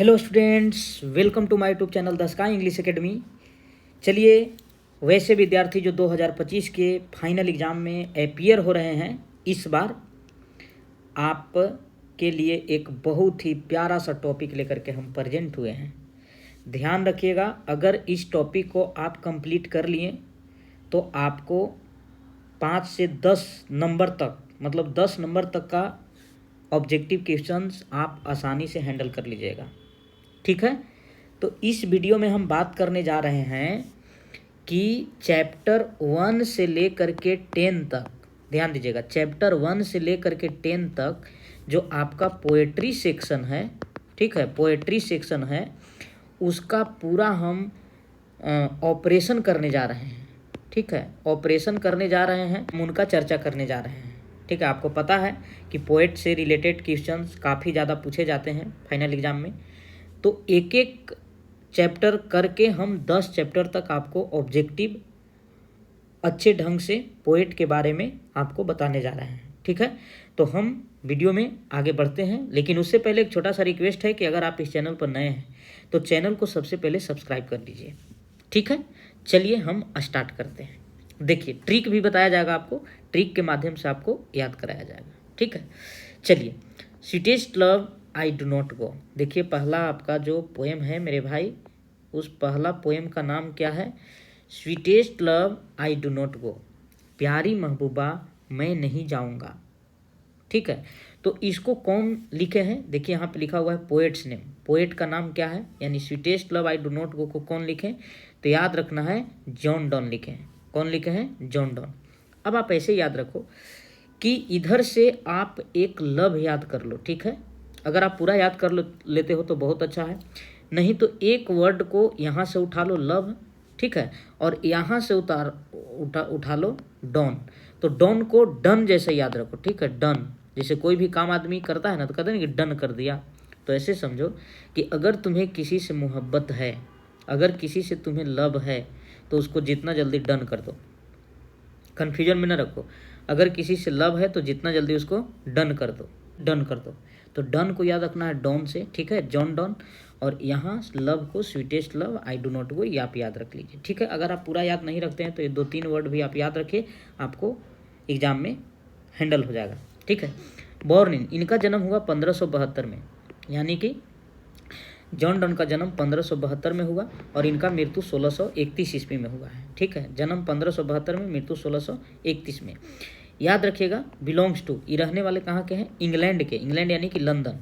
Hello students, welcome to my YouTube channel the Sky English Academy. चलिए, वैसे विद्यार्थी जो 2025 के फाइनल एग्ज़ाम में अपीयर हो रहे हैं, इस बार आप के लिए एक बहुत ही प्यारा सा टॉपिक लेकर के हम प्रेजेंट हुए हैं। ध्यान रखिएगा, अगर इस टॉपिक को आप कंप्लीट कर लिए तो आपको 5 से 10 नंबर तक, मतलब 10 नंबर तक का ऑब्जेक्टिव क्वेश्चंस आप आसानी से हैंडल कर लीजिएगा। ठीक है, तो इस वीडियो में हम बात करने जा रहे हैं कि चैप्टर 1 से लेकर के 10 तक, ध्यान दीजिएगा, चैप्टर 1 से लेकर के 10 तक जो आपका पोएट्री सेक्शन है, ठीक है, पोएट्री सेक्शन है, उसका पूरा हम ऑपरेशन करने जा रहे हैं। ठीक है, ऑपरेशन करने जा रहे हैं, हम उनका चर्चा करने जा रहे हैं। ठीक है, आपको पता है कि पोएट से रिलेटेड क्वेश्चंस काफ़ी ज़्यादा पूछे जाते हैं फाइनल एग्जाम में, तो एक एक चैप्टर करके हम 10 चैप्टर तक आपको ऑब्जेक्टिव अच्छे ढंग से पोएट के बारे में आपको बताने जा रहे हैं। ठीक है, तो हम वीडियो में आगे बढ़ते हैं, लेकिन उससे पहले एक छोटा सा रिक्वेस्ट है कि अगर आप इस चैनल पर नए हैं तो चैनल को सबसे पहले सब्सक्राइब कर लीजिए। ठीक है, चलिए हम स्टार्ट करते हैं। देखिए, ट्रिक भी बताया जाएगा आपको, ट्रिक के माध्यम से आपको याद कराया जाएगा। ठीक है, चलिए, sweetest love I do not go. देखिए, पहला आपका जो पोएम है मेरे भाई, उस पहला पोएम का नाम क्या है? Sweetest love I do not go, प्यारी महबूबा मैं नहीं जाऊंगा। ठीक है, तो इसको कौन लिखे हैं? देखिए, यहाँ पे लिखा हुआ है पोएट्स नेम, पोएट का नाम क्या है, यानी sweetest love I do not go को कौन लिखे? तो याद रखना है, जॉन डॉन लिखे हैं। कौन लिखे हैं? John Donne. अब आप ऐसे याद रखो कि इधर से आप एक लव याद कर लो। ठीक है, अगर आप पूरा याद कर लेते हो तो बहुत अच्छा है, नहीं तो एक वर्ड को यहाँ से उठा लो लव, ठीक है, और यहाँ से उठा लो डॉन। तो डॉन को डन जैसे याद रखो। ठीक है, डन, जैसे कोई भी काम आदमी करता है ना तो कहते हैं कि डन कर दिया। तो ऐसे समझो कि अगर तुम्हें किसी से मोहब्बत है, अगर किसी से तुम्हें लव है, तो उसको जितना जल्दी डन कर दो। कन्फ्यूजन में न रखो, अगर किसी से लव है तो जितना जल्दी उसको डन कर दो, डन कर दो। तो डन को याद रखना है डॉन से, ठीक है, जॉन डॉन, और यहाँ लव को sweetest love I do not go, ये आप याद रख लीजिए। ठीक है, अगर आप पूरा याद नहीं रखते हैं तो ये 2-3 वर्ड भी आप याद रखिए, आपको एग्जाम में हैंडल हो जाएगा। ठीक है, बॉर्न इन, इनका जन्म हुआ 1572 में, यानी कि जॉन डॉन का जन्म 1572 में हुआ और इनका मृत्यु 1631 ईस्वी में हुआ है। ठीक है, जन्म 1572 में, मृत्यु 1631 में। याद रखिएगा, बिलोंग्स टू, ये रहने वाले कहाँ के हैं? इंग्लैंड के, इंग्लैंड यानी कि लंदन।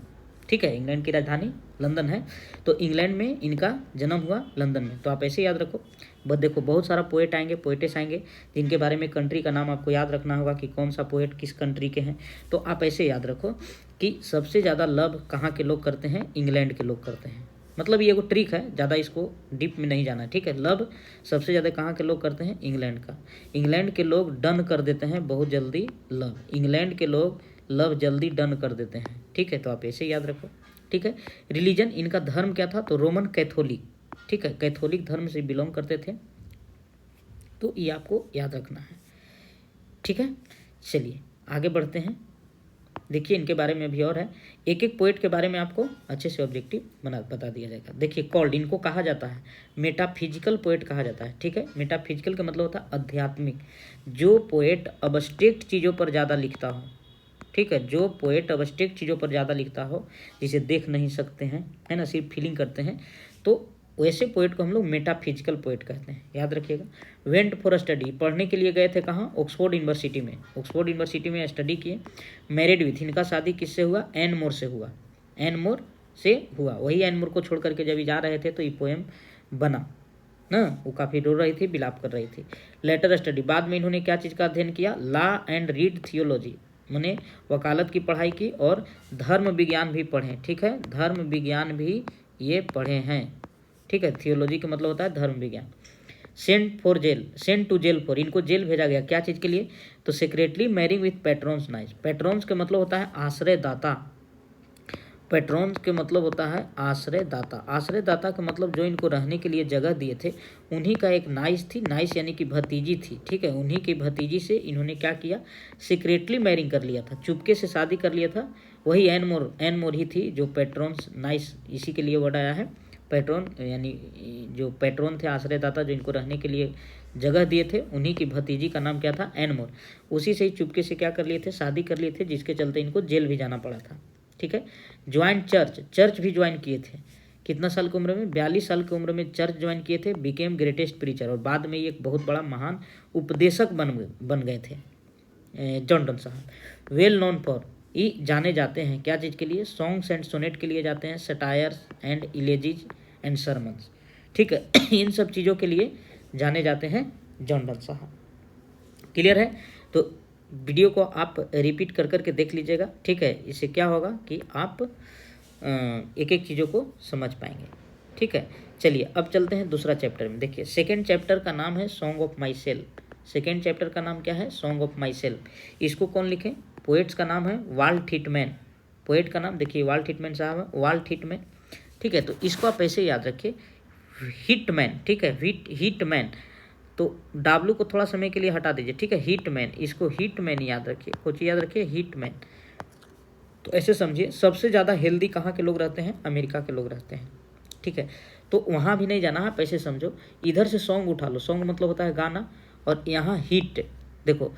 ठीक है, इंग्लैंड की राजधानी लंदन है, तो इंग्लैंड में इनका जन्म हुआ, लंदन में। तो आप ऐसे याद रखो। बस देखो, बहुत सारा पोएट आएंगे, पोएटेस आएंगे, जिनके बारे में कंट्री का नाम आपको याद रखना होगा कि कौन सा पोएट किस कंट्री के हैं। तो आप ऐसे याद रखो कि सबसे ज़्यादा लव कहाँ के लोग करते हैं? इंग्लैंड के लोग करते हैं। मतलब ये एगो ट्रिक है, ज़्यादा इसको डीप में नहीं जाना है। ठीक है, लव सबसे ज़्यादा कहाँ के लोग करते हैं? इंग्लैंड का। इंग्लैंड के लोग डन कर देते हैं बहुत जल्दी लव, इंग्लैंड के लोग लव जल्दी डन कर देते हैं। ठीक है, तो आप ऐसे याद रखो। ठीक है, रिलीजन, इनका धर्म क्या था? तो रोमन कैथोलिक। ठीक है, कैथोलिक धर्म से बिलोंग करते थे, तो ये आपको याद रखना है। ठीक है, चलिए आगे बढ़ते हैं। देखिए, इनके बारे में भी और है, एक एक पोएट के बारे में आपको अच्छे से ऑब्जेक्टिव बता दिया जाएगा। देखिए, कॉल्ड, इनको कहा जाता है मेटाफिजिकल पोएट कहा जाता है। ठीक है, मेटाफिजिकल का मतलब होता है आध्यात्मिक। जो पोएट अब्स्ट्रैक्ट चीज़ों पर ज़्यादा लिखता हो, ठीक है, जो पोएट अब्स्ट्रैक्ट चीज़ों पर ज़्यादा लिखता हो, जिसे देख नहीं सकते हैं, है ना, सिर्फ फीलिंग करते हैं, तो वैसे पोएट को हम लोग मेटाफिजिकल पोएट कहते हैं। याद रखिएगा। वेंट फॉर स्टडी, पढ़ने के लिए गए थे कहाँ? ऑक्सफोर्ड यूनिवर्सिटी में, ऑक्सफोर्ड यूनिवर्सिटी में स्टडी किए। मैरिड विथ, इनका शादी किससे हुआ? एन मोर से हुआ, एन मोर से हुआ। वही एन मोर को छोड़ करके जब जा रहे थे तो ये पोएम बना ना, वो काफ़ी रो रही थी, विलाप कर रही थी। लेटर स्टडी, बाद में इन्होंने क्या चीज़ का अध्ययन किया? लॉ एंड रीड थियोलॉजी, मैंने वकालत की पढ़ाई की और धर्म विज्ञान भी पढ़े। ठीक है, धर्म विज्ञान भी ये पढ़े हैं। ठीक है, थियोलॉजी का मतलब होता है धर्म विज्ञान। Sent for jail, sent to jail for, इनको जेल भेजा गया, क्या चीज़ के लिए? तो secretly marrying with patrons niece. Patrons का मतलब होता है आश्रयदाता, पेट्रॉन्स के मतलब होता है आश्रयदाता। आश्रयदाता का मतलब जो इनको रहने के लिए जगह दिए थे, उन्हीं का एक नाइस थी, नाइस यानी कि भतीजी थी। ठीक है, उन्हीं की भतीजी से इन्होंने क्या किया? सीक्रेटली मैरिंग कर लिया था, चुपके से शादी कर लिया था। वही एन मोर ही थी जो पेट्रोन्स नाइस, इसी के लिए वर्ड आया है पेट्रोन, यानी जो पेट्रोन थे आश्रयदाता जो इनको रहने के लिए जगह दिए थे, उन्हीं की भतीजी का नाम क्या था, एन मोर। उसी से ही चुपके से क्या कर लिए थे, शादी कर लिए थे, जिसके चलते इनको जेल भी जाना पड़ा था। ठीक है। ज्वाइन चर्च भी ज्वाइन किए थे। कितना साल की उम्र में, 42 साल की उम्र में चर्च ज्वाइन किए थे। बिकेम ग्रेटेस्ट प्रीचर, और बाद में ये एक बहुत बड़ा महान उपदेशक बन गए थे जॉन साहब। वेल नोन फॉर, ये जाने जाते हैं क्या चीज़ के लिए, सॉन्ग्स एंड सोनेट के लिए जाते हैं, सटायर्स एंड इलेजीज एंड सरमन्स। ठीक है, इन सब चीज़ों के लिए जाने जाते हैं जॉन साहब। क्लियर है। तो वीडियो को आप रिपीट कर करके देख लीजिएगा। ठीक है, इससे क्या होगा कि आप एक एक चीज़ों को समझ पाएंगे। ठीक है, चलिए अब चलते हैं दूसरा चैप्टर में। देखिए सेकेंड चैप्टर का नाम है song of my self. Second chapter का नाम क्या है, सॉन्ग ऑफ माई सेल्फ। इसको कौन लिखे, पोएट्स का नाम है वाल्ट हिटमैन। पोएट का नाम देखिए वाल्ट हिटमैन साहब है, वाल्ट हिटमैन। ठीक है, तो इसको आप ऐसे याद रखिए, हिटमैन। ठीक है, हिटमैन, तो डाब्लू को थोड़ा समय के लिए हटा दीजिए। ठीक है, हिटमैन, इसको हिटमैन याद रखिए, कुछ याद रखिए, हिटमैन। तो ऐसे समझिए, सबसे ज़्यादा हेल्दी कहाँ के लोग रहते हैं, अमेरिका के लोग रहते हैं। ठीक है, तो वहाँ भी नहीं जाना, आप ऐसे समझो, इधर से सॉन्ग उठा लो, सॉन्ग मतलब होता है गाना, और यहाँ हिट। देखो,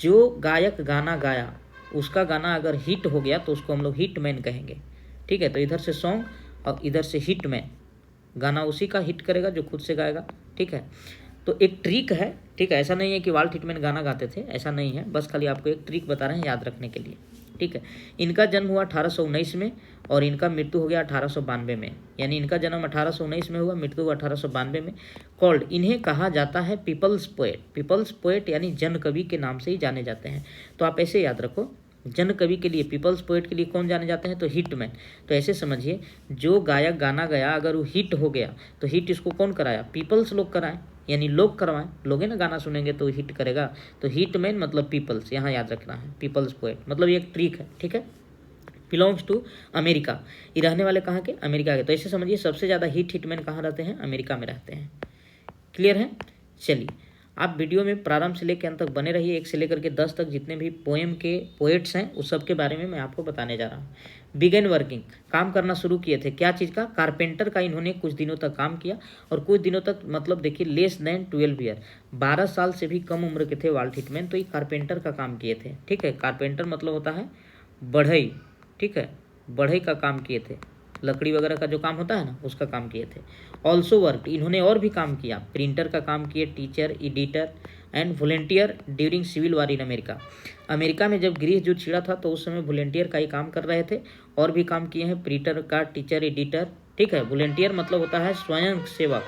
जो गायक गाना गाया उसका गाना अगर हिट हो गया तो उसको हम लोग हिटमैन कहेंगे। ठीक है, तो इधर से सॉन्ग और इधर से हिटमैन, गाना उसी का हिट करेगा जो खुद से गाएगा। ठीक है, तो एक ट्रिक है। ठीक है, ऐसा नहीं है कि वाल्ट हिटमैन गाना गाते थे, ऐसा नहीं है, बस खाली आपको एक ट्रिक बता रहे हैं याद रखने के लिए। ठीक है, इनका जन्म हुआ 1819 में और इनका मृत्यु हो गया 1892 में, यानी इनका जन्म 1819 में हुआ, मृत्यु हुआ 1892 में। कॉल्ड, इन्हें कहा जाता है पीपल्स पोएट। पीपल्स पोएट यानी जन कवि के नाम से ही जाने जाते हैं। तो आप ऐसे याद रखो, जन कवि के लिए, पीपल्स पोएट के लिए कौन जाने जाते हैं, तो हिटमैन। तो ऐसे समझिए, जो गायक गाना गया अगर वो हिट हो गया तो हिट इसको कौन कराया, पीपल्स लोग कराएं, यानी लोग करवाएं, लोग है ना गाना सुनेंगे तो हिट करेगा। तो हिटमैन मतलब पीपल्स, यहाँ याद रखना है, पीपल्स पोएट मतलब ये एक ट्रिक है। ठीक है, बिलोंग्स टू अमेरिका, ये रहने वाले कहाँ के, अमेरिका के। तो ऐसे समझिए, सबसे ज़्यादा हिटमैन कहाँ रहते हैं, अमेरिका में रहते हैं। क्लियर है। चलिए, आप वीडियो में प्रारंभ से लेकर अंत तक बने रहिए। 1 से लेकर के 10 तक जितने भी पोएम के पोएट्स हैं उस सब के बारे में मैं आपको बताने जा रहा हूँ। बिगन वर्किंग, काम करना शुरू किए थे, क्या चीज़ का, कारपेंटर का। इन्होंने कुछ दिनों तक काम किया, और कुछ दिनों तक मतलब देखिए लेस देन 12 ईयर, 12 साल से भी कम उम्र के थे वाल्ट हिटमैन, तो ये कारपेंटर का काम किए थे। ठीक है, कारपेंटर मतलब होता है बढ़ई। ठीक है, बढ़ई का काम किए थे, लकड़ी वगैरह का जो काम होता है ना उसका काम किए थे। ऑल्सो वर्क, इन्होंने और भी काम किया, प्रिंटर का काम किए, teacher, editor and volunteer during civil war in America. America में जब गृह युद्ध छिड़ा था तो उस समय वॉलेंटियर का ही काम कर रहे थे, और भी काम किए हैं, प्रिंटर का, टीचर, एडिटर। ठीक है, वॉलेंटियर मतलब होता है स्वयं सेवक।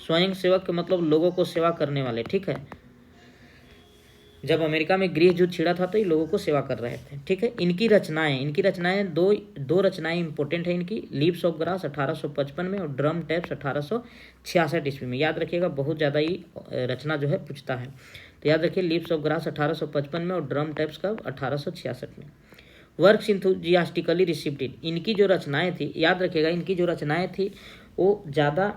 स्वयं सेवक के मतलब लोगों को सेवा करने वाले। ठीक है, जब अमेरिका में गृह युद्ध छिड़ा था तो ये लोगों को सेवा कर रहे थे। ठीक है, इनकी रचनाएं दो रचनाएं इंपॉर्टेंट है इनकी, लीव्स ऑफ ग्रास 1855 में और ड्रम टैप्स 1866 ईस्वी में। याद रखिएगा, बहुत ज़्यादा ही रचना जो है पूछता है, तो याद रखिए लीव्स ऑफ ग्रास 1855 में और ड्रम टैप्स कब, 1866 में। वर्क्स इंथुजियास्टिकली रिसीव्ड इट, इनकी जो रचनाएं थी, याद रखिएगा इनकी जो रचनाएं थी वो ज़्यादा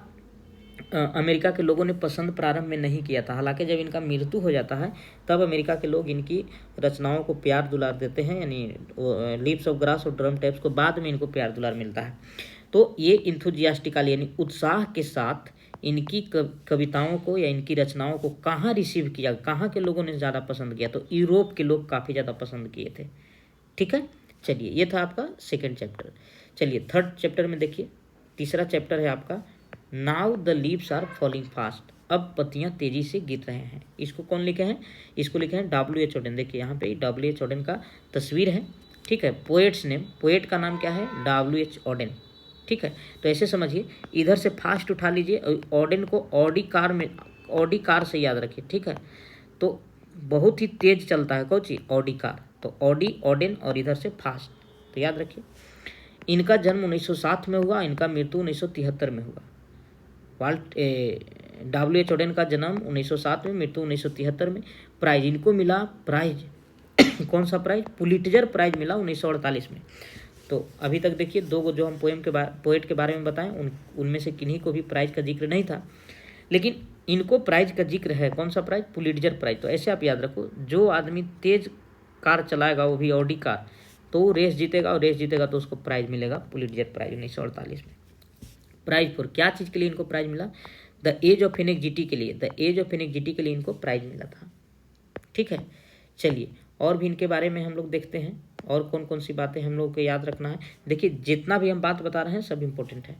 अमेरिका के लोगों ने पसंद प्रारंभ में नहीं किया था। हालांकि जब इनका मृत्यु हो जाता है तब अमेरिका के लोग इनकी रचनाओं को प्यार दुलार देते हैं, यानी लीव्स ऑफ ग्रास और ड्रम टैप्स को बाद में इनको प्यार दुलार मिलता है। तो ये इंथुजियास्टिकल यानी उत्साह के साथ इनकी कविताओं को या इनकी रचनाओं को कहाँ रिसीव किया, कहाँ के लोगों ने ज़्यादा पसंद किया, तो यूरोप के लोग काफ़ी ज़्यादा पसंद किए थे। ठीक है, चलिए ये था आपका सेकेंड चैप्टर। चलिए थर्ड चैप्टर में देखिए, तीसरा चैप्टर है आपका now the leaves are falling fast, अब पत्तियां तेजी से गिर रहे हैं। इसको कौन लिखे हैं, इसको लिखे हैं W.H. ऑडेन। देखिए यहाँ पे W.H. ऑडेन का तस्वीर है। ठीक है, पोएट्स नेम, पोएट का नाम क्या है, W.H. ऑडेन। ठीक है, तो ऐसे समझिए, इधर से फास्ट उठा लीजिए, ऑडेन को ऑडी कार से याद रखिए। ठीक है, तो बहुत ही तेज चलता है कौन सी, ऑडी कार, तो ऑडी, ऑडेन और इधर से फास्ट, तो याद रखिए। इनका जन्म 1907 में हुआ, इनका मृत्यु 1973 में हुआ। W.H. ऑडेन का जन्म 1907 में, मृत्यु 1973 में। प्राइज इनको मिला, प्राइज कौन सा प्राइज, पुलिट्जर प्राइज मिला 1948 में। तो अभी तक देखिए दो जो हम पोएट के बारे में बताएं उनमें से किन्हीं को भी प्राइज का जिक्र नहीं था, लेकिन इनको प्राइज का जिक्र है। कौन सा प्राइज, पुलिट्जर प्राइज। तो ऐसे आप याद रखो, जो आदमी तेज कार चलाएगा वो भी ऑडी कार, तो रेस जीतेगा, और रेस जीतेगा तो उसको प्राइज मिलेगा, पुलिट्जर प्राइज 1948 में। प्राइज फॉर क्या चीज़ के लिए इनको प्राइज मिला? द एज ऑफ एनेक्जिटी के लिए, द एज ऑफ एनेक्जिटी के लिए इनको प्राइज मिला था। ठीक है, चलिए और भी इनके बारे में हम लोग देखते हैं, और कौन कौन सी बातें हम लोग को याद रखना है। देखिए जितना भी हम बात बता रहे हैं सब इम्पोर्टेंट है।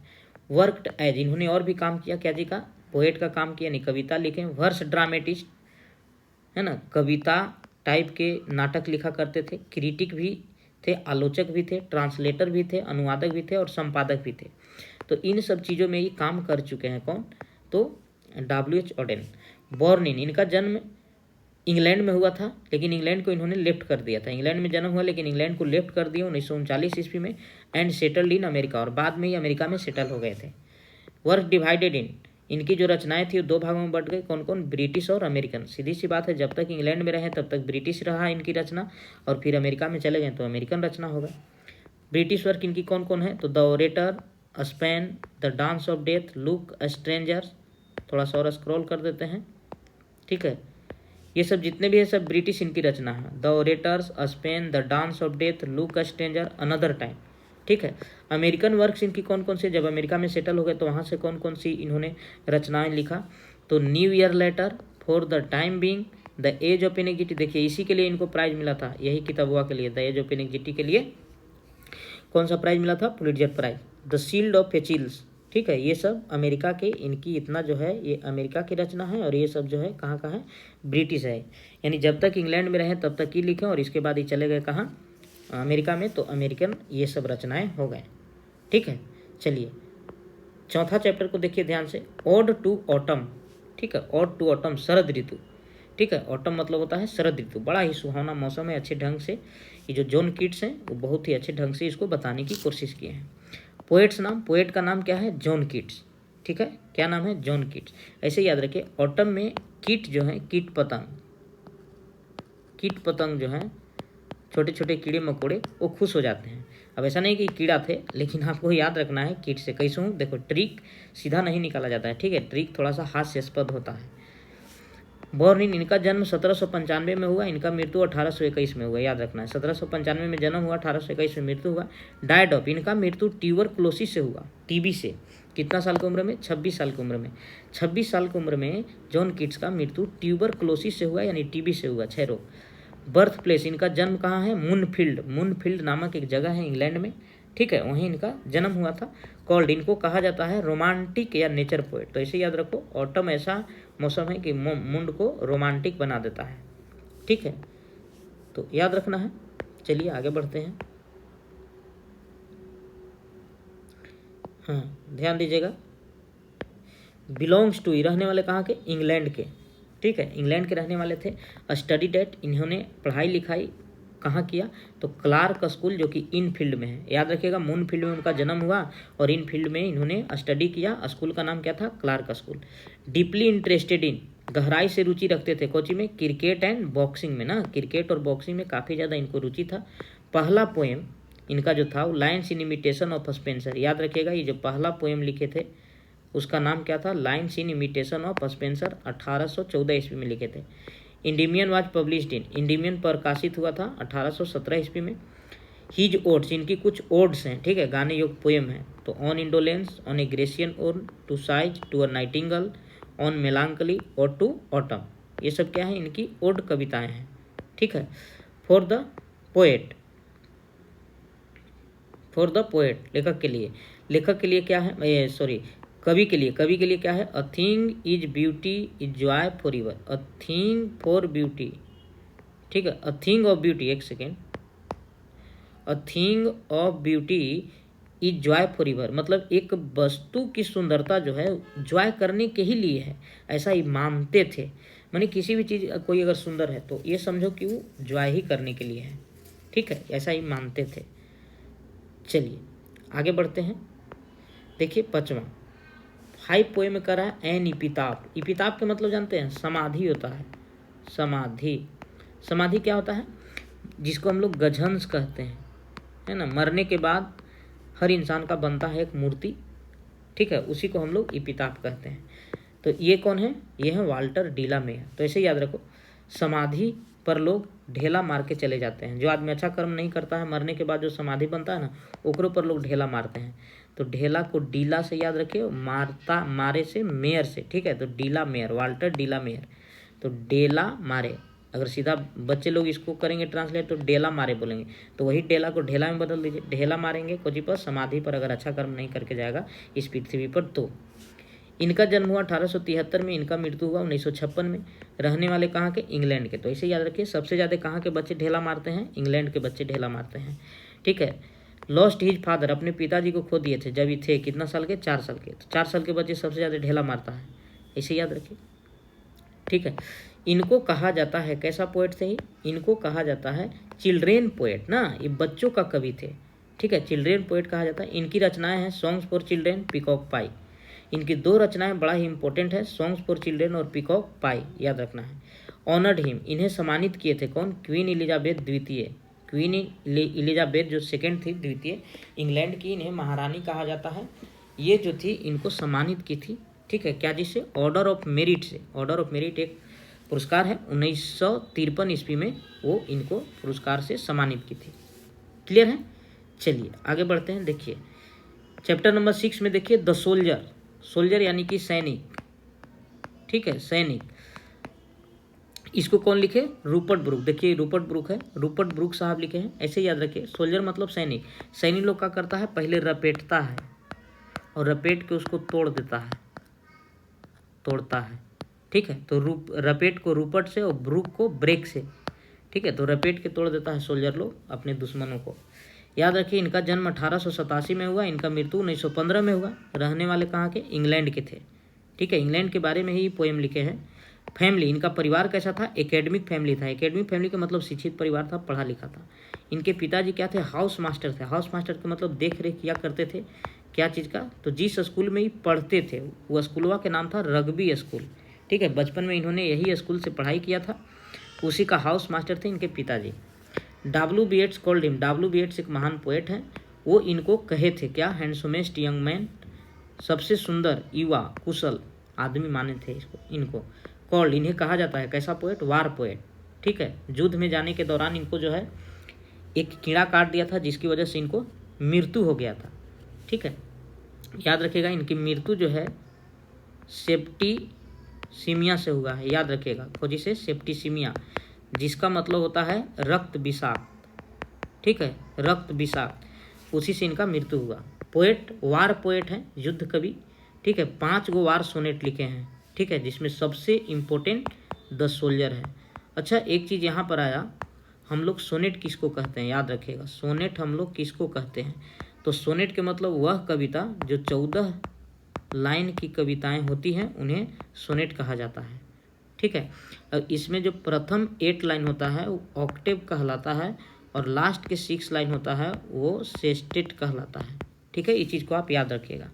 वर्कड एज, इन्होंने और भी काम किया, क्या जी का? पोएट का काम किया, नहीं कविता लिखे, वर्स ड्रामेटिस्ट है ना, कविता टाइप के नाटक लिखा करते थे, क्रिटिक भी थे, आलोचक भी थे, ट्रांसलेटर भी थे, अनुवादक भी थे और संपादक भी थे। तो इन सब चीज़ों में ये काम कर चुके हैं कौन? तो W.H. ऑडेन। बॉर्न इन, इनका जन्म इंग्लैंड में हुआ था, लेकिन इंग्लैंड को इन्होंने लेफ्ट कर दिया था। इंग्लैंड में जन्म हुआ लेकिन इंग्लैंड को लेफ्ट कर दिया 1939 ईस्वी में, एंड सेटल्ड इन अमेरिका, और बाद में ही अमेरिका में सेटल हो गए थे। वर्क डिवाइडेड इन, इनकी जो रचनाएं थी वो दो भागों में बढ़ गई, कौन कौन? ब्रिटिश और अमेरिकन। सीधी सी बात है, जब तक इंग्लैंड में रहे तब तक ब्रिटिश रहा इनकी रचना, और फिर अमेरिका में चले गए तो अमेरिकन रचना होगा। ब्रिटिश वर्क इनकी कौन कौन है? तो the orator, Spain, the dance of death, look strangers. थोड़ा सा और स्क्रॉल कर देते हैं, ठीक है। ये सब जितने भी है सब ब्रिटिश इनकी रचना है। The orators, Spain, the dance of death, look stranger, another time. ठीक है। अमेरिकन वर्क्स इनकी कौन कौन सी? जब अमेरिका में सेटल हो गए तो वहाँ से कौन कौन सी इन्होंने रचनाएं लिखा? तो new year letter, for the time being, the age of anxiety. देखिए इसी के लिए इनको प्राइज मिला था, यही किताब हुआ के लिए, द एज ऑफ एनेक्जिटी के लिए कौन सा प्राइज मिला था? Pulitzer prize. The shield of Achilles, ठीक है। ये सब अमेरिका के, इनकी इतना जो है ये अमेरिका की रचना है, और ये सब जो है कहाँ का है? ब्रिटिश है। यानी जब तक इंग्लैंड में रहे तब तक ही लिखे, और इसके बाद ही चले गए कहाँ? अमेरिका में, तो अमेरिकन ये सब रचनाएं हो गए। ठीक है, चलिए चौथा चैप्टर को देखिए ध्यान से, ओड टू ऑटम। ठीक है, ओड टू ऑटम, शरद ऋतु। ठीक है, ऑटम मतलब होता है शरद ऋतु, बड़ा ही सुहावना मौसम है। अच्छे ढंग से ये जो जॉन कीट्स हैं वो बहुत ही अच्छे ढंग से इसको बताने की कोशिश किए हैं। पोएट्स नाम, पोएट का नाम क्या है? John Keats. ठीक है, क्या नाम है? John Keats. ऐसे याद रखिए, ऑटम में कीट जो है, कीट पतंग, कीट पतंग जो है, छोटे छोटे कीड़े मकोड़े, वो खुश हो जाते हैं। अब ऐसा नहीं कि कीड़ा थे, लेकिन आपको याद रखना है कीट से कैसे हूँ। देखो ट्रिक सीधा नहीं निकाला जाता है, ठीक है, ट्रिक थोड़ा सा हास्यास्पद होता है। बॉर्न इन, इनका जन्म 1795 में हुआ, इनका मृत्यु 1821 में हुआ, याद रखना है। 1795 में जन्म हुआ, 1821 में मृत्यु हुआ। डाइड ऑफ, इनका मृत्यु ट्यूबरक्लोसिस से हुआ, टीबी से। कितना साल की उम्र में? 26 साल की उम्र में। 26 साल की उम्र में जॉन कीट्स का मृत्यु ट्यूबरक्लोसिस से हुआ, यानी टीबी से हुआ, क्षय रोग। बर्थ प्लेस, इनका जन्म कहाँ है? मूनफील्ड, मूनफील्ड नामक एक जगह है इंग्लैंड में, ठीक है, वहीं इनका जन्म हुआ था। कॉल्ड, इनको कहा जाता है रोमांटिक या नेचर पोएट। तो ऐसे याद रखो, ऑटम ऐसा मौसम है कि मूड को रोमांटिक बना देता है। ठीक है, तो याद रखना है। चलिए आगे बढ़ते हैं। हाँ, ध्यान दीजिएगा, बिलोंग्स टू, रहने वाले कहाँ के? इंग्लैंड के। ठीक है, इंग्लैंड के रहने वाले थे। स्टडी डेट, इन्होंने पढ़ाई लिखाई कहाँ किया? तो क्लार्क स्कूल, जो कि इन फील्ड में है। याद रखिएगा, मून फील्ड में उनका जन्म हुआ, और इन फील्ड में इन्होंने स्टडी किया। स्कूल का नाम क्या था? Clarke school. Deeply interested in, गहराई से रुचि रखते थे कोची में? क्रिकेट एंड बॉक्सिंग में ना, क्रिकेट और बॉक्सिंग में काफ़ी ज़्यादा इनको रुचि था। पहला पोएम इनका जो था वो lines in imitation of Spencer. याद रखिएगा, ये जो पहला पोएम लिखे थे उसका नाम क्या था? Lines in imitation of Spencer, 1814 ईस्वी में लिखे थे। इंडिमियन वाज पब्लिश्ड इन, इंडिमियन प्रकाशित हुआ था 1817 ईस्वी में। हीज ओड्स, इनकी कुछ ओड्स हैं, ठीक है, गाने योग पोएम है। तो on indolence, on a Grecian ode, to Psyche, to a nightingale, on melancholy और टू ऑटम, ये सब क्या है? इनकी ओड कविताएं हैं। ठीक है। For the poet, for the poet, लेखक के लिए, लेखक के लिए क्या है? सॉरी, कवि के लिए, कवि के लिए क्या है? A thing is beauty is Joy for ever, a thing for beauty. ठीक है, अ थिंग ऑफ ब्यूटी, एक second, a thing of beauty is Joy for ever, मतलब एक वस्तु की सुंदरता जो है जॉय करने के ही लिए है, ऐसा ही मानते थे। माने किसी भी चीज़, कोई अगर सुंदर है तो ये समझो कि वो जॉय ही करने के लिए है। ठीक है, ऐसा ही मानते थे। चलिए आगे बढ़ते हैं। देखिए पांचवा, 5 पोएम में करा है एन इपिताफ। इपिताफ के मतलब जानते हैं? समाधि होता है, समाधि। समाधि क्या होता है? जिसको हम लोग गजहंस कहते हैं, है ना, मरने के बाद हर इंसान का बनता है एक मूर्ति, ठीक है, उसी को हम लोग इपिताफ कहते हैं। तो ये कौन है? ये है वाल्टर डिलामेयर। तो ऐसे याद रखो, समाधि पर लोग ढेला मार के चले जाते हैं। जो आदमी अच्छा कर्म नहीं करता है, मरने के बाद जो समाधि बनता है ना, ओकरो पर लोग ढेला मारते हैं। तो ढेला को डीला से याद रखिए, मारता मारे से मेयर से, ठीक है। तो डीला मेयर, वाल्टर डीला मेयर। तो डेला मारे, अगर सीधा बच्चे लोग इसको करेंगे ट्रांसलेट तो डेला मारे बोलेंगे, तो वही डेला को ढेला में बदल दीजिए। ढेला मारेंगे कोजी पर, समाधि पर, अगर अच्छा कर्म नहीं करके जाएगा इस पृथ्वी पर। तो इनका जन्म हुआ 1873 में, इनका मृत्यु हुआ 1956 में। रहने वाले कहाँ के? इंग्लैंड के। तो इसे याद रखिए, सबसे ज़्यादा कहाँ के बच्चे ढेला मारते हैं? इंग्लैंड के बच्चे ढेला मारते हैं, ठीक है। लॉस्ट हिज फादर, अपने पिताजी को खो दिए थे जब ये थे कितना साल के? 4 साल के। तो 4 साल के बच्चे सबसे ज़्यादा ढेला मारता है, इसे याद रखिए, ठीक है। इनको कहा जाता है, कैसा पोएट थे? इनको कहा जाता है चिल्ड्रेन पोएट ना, ये बच्चों का कवि थे, ठीक है। चिल्ड्रेन पोएट कहा जाता है। इनकी रचनाएं हैं सॉन्ग्स फॉर चिल्ड्रेन, पीकॉक पाई। इनकी 2 रचनाएं बड़ा ही इंपॉर्टेंट है, सॉन्ग्स फॉर चिल्ड्रेन और पीकॉक पाई, याद रखना है। ऑनर्ड हिम, इन्हें सम्मानित किए थे कौन? क्वीन एलिजाबेथ द्वितीय। क्वीन एलिजाबेथ जो सेकेंड थी, द्वितीय इंग्लैंड की, इन्हें महारानी कहा जाता है। ये जो थी इनको सम्मानित की थी, ठीक है। क्या जिससे? ऑर्डर ऑफ मेरिट से। ऑर्डर ऑफ मेरिट एक पुरस्कार है, 1953 ईस्वी में वो इनको पुरस्कार से सम्मानित की थी। क्लियर है? चलिए आगे बढ़ते हैं। देखिए चैप्टर नंबर 6 में देखिए द सोल्जर। सोल्जर यानी कि सैनिक, ठीक है, सैनिक। इसको कौन लिखे? Rupert Brooke. देखिए रूपर्ट ब्रूक है, रूपर्ट ब्रूक साहब लिखे हैं, ऐसे याद रखिए। सोल्जर मतलब सैनिक। सैनिक लोग क्या करता है? पहले रपेटता है और रपेट के उसको तोड़ देता है, तोड़ता है, ठीक है। तो रपेट को रूपर्ट से और ब्रूक को ब्रेक से, ठीक है। तो रपेट के तोड़ देता है सोल्जर लोग अपने दुश्मनों को। याद रखिए इनका जन्म 1887 में हुआ, इनका मृत्यु 1915 में हुआ। रहने वाले कहाँ के? इंग्लैंड के थे, ठीक है। इंग्लैंड के बारे में ही पोएम लिखे हैं। फैमिली, इनका परिवार कैसा था? एकेडमिक फैमिली था। एकेडमिक फैमिली का मतलब शिक्षित परिवार था, पढ़ा लिखा था। इनके पिताजी क्या थे? हाउस मास्टर थे। हाउस मास्टर का मतलब देख रेख किया करते थे, क्या चीज़ का? तो जिस स्कूल में ही पढ़ते थे वो स्कूलवा के नाम था रग्बी स्कूल, ठीक है। बचपन में इन्होंने यही स्कूल से पढ़ाई किया था, उसी का हाउस मास्टर थे इनके पिताजी। W.B. येट्स called him. W.B. येट्स एक महान पोएट हैं, वो इनको कहे थे क्या? हैंडसमेस्ट यंग मैन, सबसे सुंदर युवा कुशल आदमी माने थे इसको, इनको। कॉल्ड, इन्हें कहा जाता है कैसा पोएट? वार पोएट, ठीक है। युद्ध में जाने के दौरान इनको जो है एक कीड़ा काट दिया था, जिसकी वजह से इनको मृत्यु हो गया था, ठीक है। याद रखिएगा इनकी मृत्यु जो है सेप्टिसीमिया से हुआ है, याद रखिएगा, खोजी से सेप्टिसीमिया, जिसका मतलब होता है रक्त विषाक्त, ठीक है, रक्त विषाक्त, उसी से इनका मृत्यु हुआ। पोएट, वार पोएट हैं, युद्ध कवि, ठीक है। 5 गो वार सोनेट लिखे हैं, ठीक है, जिसमें सबसे इम्पोर्टेंट द सोल्जर है। अच्छा एक चीज़ यहाँ पर आया, हम लोग सोनेट किसको कहते हैं? याद रखिएगा, सोनेट हम लोग किसको कहते हैं? तो सोनेट के मतलब वह कविता जो 14 लाइन की कविताएं होती हैं उन्हें सोनेट कहा जाता है, ठीक है। और इसमें जो प्रथम 8 लाइन होता है वो ऑक्टेव कहलाता है और लास्ट के 6 लाइन होता है वो सेस्टेट कहलाता है, ठीक है। इस चीज़ को आप याद रखिएगा।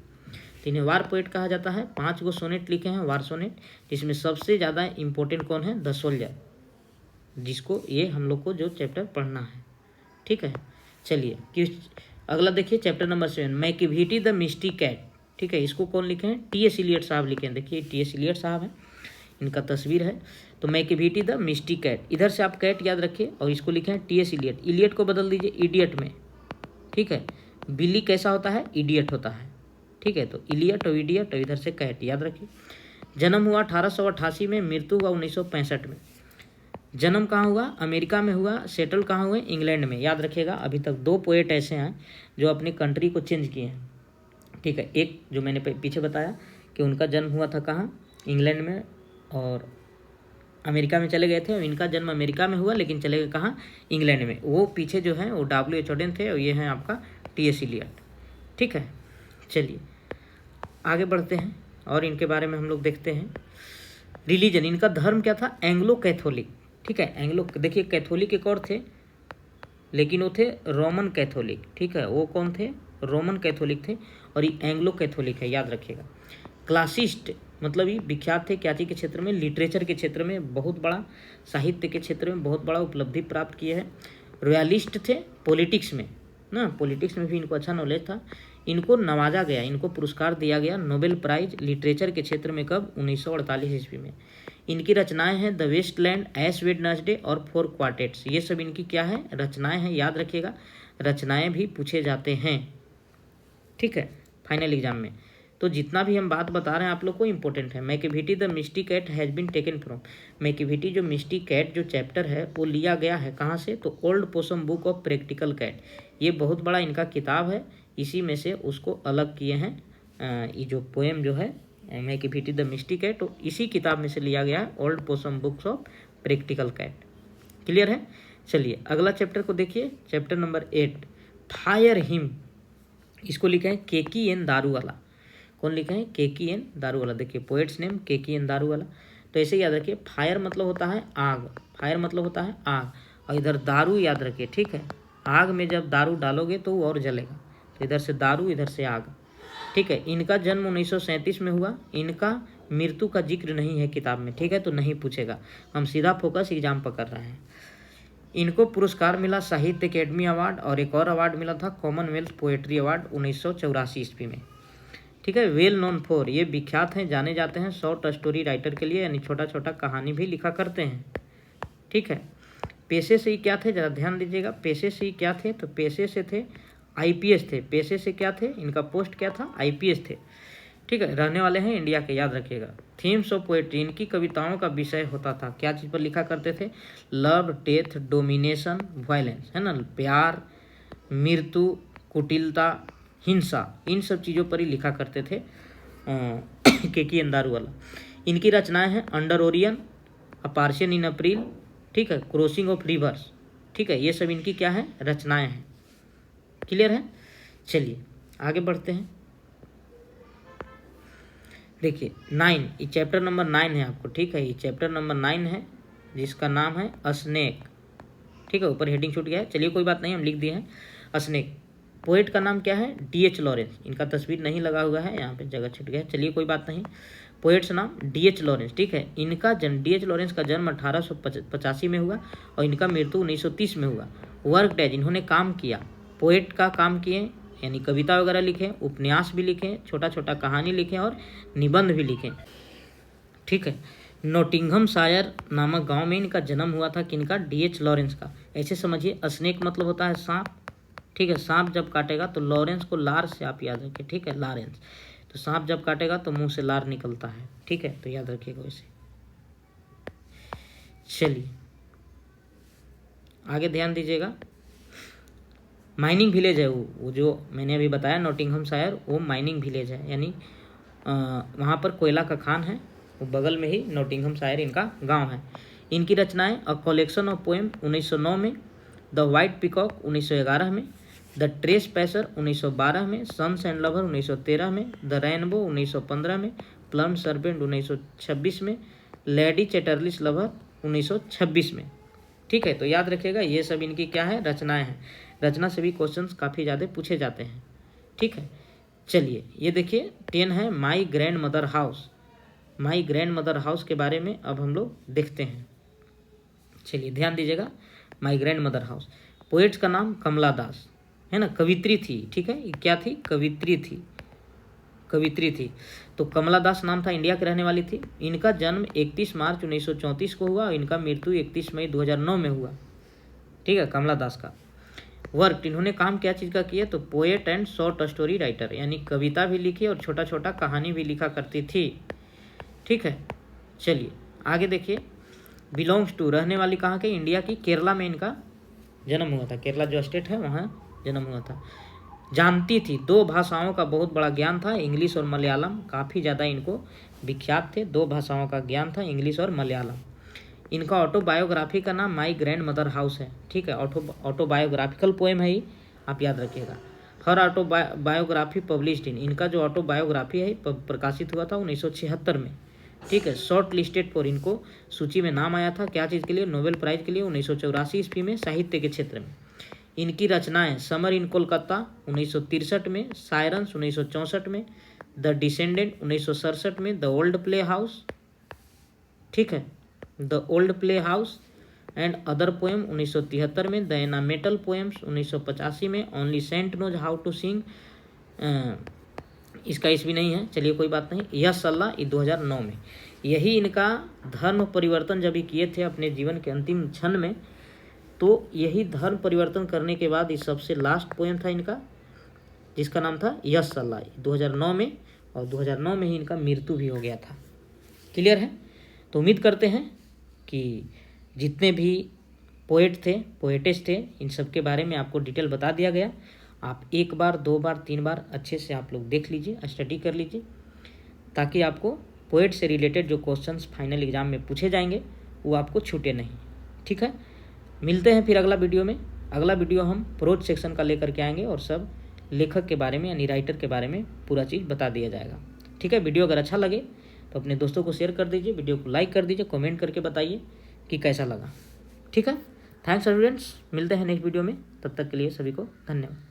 तो इन्हें वार पोएट कहा जाता है। 5 गो सोनेट लिखे हैं, वार सोनेट, जिसमें सबसे ज़्यादा इम्पोर्टेंट कौन है? द सोल्जर, जिसको ये हम लोग को जो चैप्टर पढ़ना है, ठीक है। चलिए किस अगला देखिए chapter number 7, Macavity the mystery cat, ठीक है। इसको कौन लिखे हैं? T.S. इलियट साहब लिखे हैं। देखिए T.S. इलियट साहब हैं, इनका तस्वीर है। तो मैकिविटी द मिस्टी कैट, इधर से आप कैट याद रखिए और इसको लिखे हैं T.S. इलियट। इलियट को बदल दीजिए इडियट में, ठीक है। बिल्ली कैसा होता है? इडियट होता है, ठीक है। तो इलियट और इडियट और इधर से कैट, याद रखिए। जन्म हुआ 1888 में, मृत्यु हुआ 1965 में। जन्म कहाँ हुआ? अमेरिका में हुआ। सेटल कहाँ हुए? इंग्लैंड में, याद रखिएगा। अभी तक 2 पोएट ऐसे हैं जो अपनी कंट्री को चेंज किए हैं, ठीक है। एक जो मैंने पीछे बताया कि उनका जन्म हुआ था कहाँ? इंग्लैंड में, और अमेरिका में चले गए थे। और इनका जन्म अमेरिका में हुआ लेकिन चले गए कहाँ? इंग्लैंड में। वो पीछे जो हैं वो W.H. ऑडेन थे और ये हैं आपका T.S. इलियट, ठीक है। चलिए आगे बढ़ते हैं और इनके बारे में हम लोग देखते हैं। रिलीजन, इनका धर्म क्या था? एंग्लो कैथोलिक, ठीक है। एंग्लो, देखिए कैथोलिक एक और थे लेकिन वो थे रोमन कैथोलिक, ठीक है। वो कौन थे? रोमन कैथोलिक थे। और ये एंग्लो कैथोलिक है, याद रखिएगा। क्लासिस्ट मतलब ये विख्यात थे क्या चीज़ के क्षेत्र में? लिटरेचर के क्षेत्र में बहुत बड़ा, साहित्य के क्षेत्र में बहुत बड़ा उपलब्धि प्राप्त किए हैं। रॉयलिस्ट थे पॉलिटिक्स में ना, पॉलिटिक्स में भी इनको अच्छा नॉलेज था। इनको नवाजा गया, इनको पुरस्कार दिया गया नोबेल प्राइज लिटरेचर के क्षेत्र में कब? 1948 ईस्वी में। इनकी रचनाएं हैं द वेस्टलैंड, ऐश वेडनेसडे और फोर क्वार्टेट्स। ये सब इनकी क्या है? रचनाएं हैं, याद रखिएगा, रचनाएं भी पूछे जाते हैं, ठीक है, फाइनल एग्जाम में। तो जितना भी हम बात बता रहे हैं आप लोग को इंपॉर्टेंट है। Macavity the mystery cat has been taken from, Macavity जो मिस्टी कैट जो चैप्टर है वो लिया गया है कहाँ से? तो old Possum book of practical cat, ये बहुत बड़ा इनका किताब है, इसी में से उसको अलग किए हैं। ये जो पोएम जो है मैकेविटी द मिस्टी कैट, तो इसी किताब में से लिया गया है, old Possum books of practical cat. Clear है? चलिए अगला चैप्टर को देखिए, चैप्टर नंबर 8 फायर हिम। इसको लिखा है केकी एन दारूवाला। कौन लिखा है? केकी एन दारूवाला। देखिए पोएट्स नेम केकी एन दारूवाला। तो ऐसे याद रखिए, फायर मतलब होता है आग, फायर मतलब होता है आग, और इधर दारू याद रखिए, ठीक है। आग में जब दारू डालोगे तो वो और जलेगा, तो इधर से दारू इधर से आग, ठीक है। इनका जन्म 1937 में हुआ, इनका मृत्यु का जिक्र नहीं है किताब में, ठीक है, तो नहीं पूछेगा, हम सीधा फोकस एग्जाम पर कर रहे हैं। इनको पुरस्कार मिला साहित्य अकेडमी अवार्ड, और एक और अवार्ड मिला था कॉमनवेल्थ पोएट्री अवार्ड 1984 ईस्वी में, ठीक है। वेल नोन फॉर, ये विख्यात हैं, जाने जाते हैं शॉर्ट स्टोरी राइटर के लिए, यानी छोटा छोटा कहानी भी लिखा करते हैं, ठीक है। पेशे से ही क्या थे, जरा ध्यान दीजिएगा, पेशे से ही क्या थे? तो पेशे से थे आईपीएस थे, पेशे से क्या थे? इनका पोस्ट क्या था? आईपीएस थे, ठीक है। रहने वाले हैं इंडिया के, याद रखिएगा। थीम्स ऑफ पोएट्री, इनकी कविताओं का विषय होता था, क्या चीज़ पर लिखा करते थे? लव, डेथ, डोमिनेशन, वायलेंस, है ना, प्यार, मृत्यु, कुटिलता, हिंसा, इन सब चीज़ों पर ही लिखा करते थे केकी एन दारूवाला। इनकी रचनाएं हैं अंडर ओरियन, अ पार्शियन इन अप्रैल, ठीक है, क्रॉसिंग ऑफ रिवर्स, ठीक है, ये सब इनकी क्या है? रचनाएं हैं। क्लियर है? चलिए आगे बढ़ते हैं। देखिए 9, ये चैप्टर नंबर 9 है आपको, ठीक है, ये चैप्टर नंबर 9 है जिसका नाम है अस्नेक, ठीक है। ऊपर हेडिंग छूट गया है, चलिए कोई बात नहीं, हम लिख दिए हैं अस्नेक। पोएट का नाम क्या है? D H Lawrence. इनका तस्वीर नहीं लगा हुआ है, यहाँ पे जगह छूट गया है, चलिए कोई बात नहीं। पोएट्स नाम डीएच लॉरेंस, ठीक है। इनका जन्म, डीएच लॉरेंस का जन्म 1885 में हुआ और इनका मृत्यु 1930 में हुआ। वर्क डेज, इन्होंने काम किया, पोएट का काम किए, यानी कविता वगैरह लिखे, उपन्यास भी लिखे, छोटा छोटा कहानी लिखे और निबंध भी लिखे, ठीक है। नोटिंघमशायर नामक गांव में इनका जन्म हुआ था, किनका? डीएच लॉरेंस का। ऐसे समझिए, स्नेक मतलब होता है सांप, ठीक है, सांप जब काटेगा तो लॉरेंस को लार से आप याद रखिए, ठीक है, लॉरेंस, तो सांप जब काटेगा तो मुंह से लार निकलता है, ठीक है, तो याद रखिएगा वैसे। चलिए आगे ध्यान दीजिएगा। माइनिंग विलेज है वो जो मैंने अभी बताया नोटिंघमशायर, वो माइनिंग विलेज है, यानी वहाँ पर कोयला का खान है, वो बगल में ही नोटिंघमशायर इनका गांव है। इनकी रचनाएं अ कलेक्शन ऑफ पोएम 1909 में, द वाइट पिकॉक 1911 में, द ट्रेस पैसर 1912 में, सन्स एंड लवर 1913 में, द रेनबो 1915 में, प्लम सर्पेंट 1926 में, लेडी चैटरलिस लवर 1926 में, ठीक है। तो याद रखिएगा ये सब इनकी क्या है? रचनाएं हैं। रचना से भी क्वेश्चंस काफ़ी ज़्यादा पूछे जाते हैं, ठीक है। चलिए ये देखिए 10 है my grand mother house. My grand mother house के बारे में अब हम लोग देखते हैं। चलिए ध्यान दीजिएगा, my grand mother house. Poets का नाम कमला दास, है ना, कवित्री थी, ठीक है, क्या थी? कवित्री थी, कवित्री थी। तो कमला दास नाम था, इंडिया के रहने वाली थी। इनका जन्म 31 मार्च 1934 को हुआ और इनका मृत्यु 31 मई 2009 में हुआ, ठीक है, कमला दास का। वर्क, इन्होंने काम क्या चीज़ का किया? तो poet and short story writer, यानी कविता भी लिखी और छोटा छोटा कहानी भी लिखा करती थी, ठीक है। चलिए आगे देखिए। बिलोंग्स टू, रहने वाली कहाँ के? इंडिया की केरला में इनका जन्म हुआ था, केरला जो स्टेट है वहाँ जन्म हुआ था। जानती थी, 2 भाषाओं का बहुत बड़ा ज्ञान था, इंग्लिश और मलयालम, काफ़ी ज़्यादा इनको विख्यात थे, 2 भाषाओं का ज्ञान था, इंग्लिश और मलयालम। इनका ऑटोबायोग्राफी का नाम माई ग्रैंड मदर हाउस है, ठीक है, ऑटोबायोग्राफिकल पोएम है ये, आप याद रखिएगा। हर ऑटोबायोग्राफी पब्लिश्ड इन, इनका जो ऑटोबायोग्राफी है प्रकाशित हुआ था 1976 में, ठीक है। शॉर्ट लिस्टेड फॉर, इनको सूची में नाम आया था क्या चीज़ के लिए? नोबेल प्राइज के लिए 1984 ईस्वी में साहित्य के क्षेत्र में। इनकी रचनाएं समर इन कोलकाता 1963 में, सायरन्स 1964 में, द डिसेंडेंट 1967 में, द ओल्ड प्ले हाउस, ठीक है, the old play house and other poem 1973 में, द एनामेटल पोएम्स 1985 में, only saint knows how to sing इसका ईस्वी नहीं है, चलिए कोई बात नहीं। यह सल्ला 2009 में, यही इनका धर्म परिवर्तन जब ये किए थे अपने जीवन के अंतिम क्षण में, तो यही धर्म परिवर्तन करने के बाद ये सबसे लास्ट पोएम था इनका, जिसका नाम था यश सल्ला, 2009 में, और 2009 में ही इनका मृत्यु भी हो गया था। क्लियर है? तो उम्मीद करते हैं कि जितने भी पोएट थे, पोएटेस थे, इन सब के बारे में आपको डिटेल बता दिया गया। आप एक बार, दो बार, तीन बार अच्छे से आप लोग देख लीजिए, स्टडी कर लीजिए, ताकि आपको पोएट से रिलेटेड जो क्वेश्चंस फाइनल एग्जाम में पूछे जाएंगे वो आपको छूटे नहीं। ठीक है, मिलते हैं फिर अगला वीडियो में। अगला वीडियो हम प्रोज सेक्शन का लेकर के आएंगे और सब लेखक के बारे में यानी राइटर के बारे में पूरा चीज़ बता दिया जाएगा। ठीक है, वीडियो अगर अच्छा लगे तो अपने दोस्तों को शेयर कर दीजिए, वीडियो को लाइक कर दीजिए, कमेंट करके बताइए कि कैसा लगा। ठीक है, थैंक्स स्टूडेंट्स, मिलते हैं नेक्स्ट वीडियो में, तब तक के लिए सभी को धन्यवाद।